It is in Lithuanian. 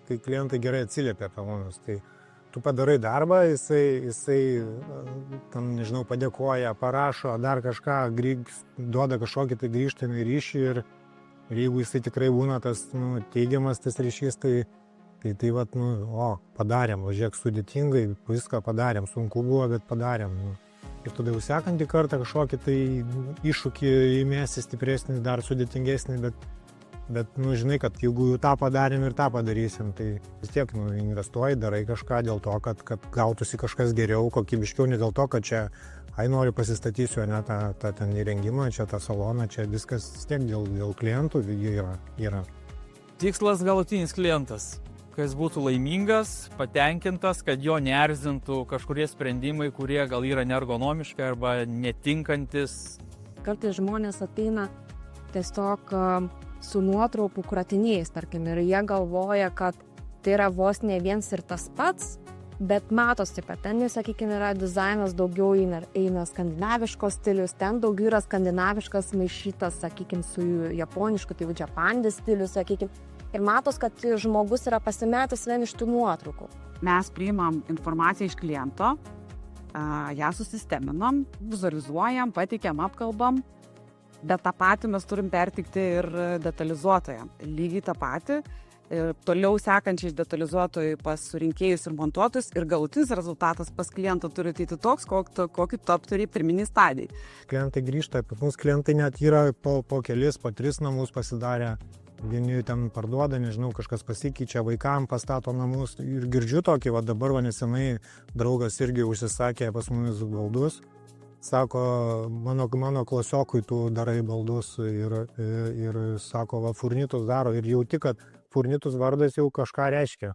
kai klientai gerai atsiliepia apie mumis. Tai tu padarai darbą, jisai tam, nežinau, padėkoja, parašo, dar kažką, duoda kažkokį tai grįžtamį ryšį ir jeigu jisai tikrai būna tas teigiamas tas ryšys, tai vat, padarėm, važiuok sudėtingai, viską padarėm, sunku buvo, bet padarėm. Ir tada jau sekantį kartą kažkokį tai iššūkį įmėsi stipresnį, dar sudėtingesnį, bet žinai, kad jeigu tą padarėm ir tą padarysim, tai vis tiek investuoji, darai kažką dėl to, kad gautųsi kažkas geriau, kokybiškiau, ne dėl to, kad čia, noriu pasistatysiu, ne, tą ten įrengimą, čia tą saloną, čia viskas vis tiek dėl klientų yra. Tikslas galutinis klientas, kad jis būtų laimingas, patenkintas, kad jo neerzintų kažkurie sprendimai, kurie gal yra neergonomiški arba netinkantis. Kartais žmonės ateina tiesiog su nuotraukų kratiniais, tarkim, ir jie galvoja, kad tai yra vos ne viens ir tas pats, bet matosi, kad ten, sakykime, yra dizainas daugiau eina skandinaviškos stilius, ten daugiau yra skandinaviškas maišytas, sakykime, su japonišku, tai Japandis stilius, sakykime. Ir matos, kad žmogus yra pasimetęs vien iš tų nuotraukų. Mes priimam informaciją iš kliento, ją susisteminam, vizualizuojam, pateikiam, apkalbam, bet tą patį mes turim pertikti ir detalizuotojam. Lygiai tą patį, toliau sekančiai iš detalizuotojų pas surinkėjus ir montuotojus ir galutinis rezultatas pas klientą turi ateiti toks, kokį tu aptari pirminiai stadijai. Klientai grįžta, pas mus klientai net yra po kelis, po 3 namus pasidarę. Vieni ten parduoda, nežinau, kažkas pasikeičia, vaikam pastato namus ir girdžiu tokį, dabar nesenai draugas irgi užsisakė pas mumis baldus. Sako, mano klasiokui tu darai baldus ir sako, furnitus daro ir jauti, kad furnitus vardas jau kažką reiškia.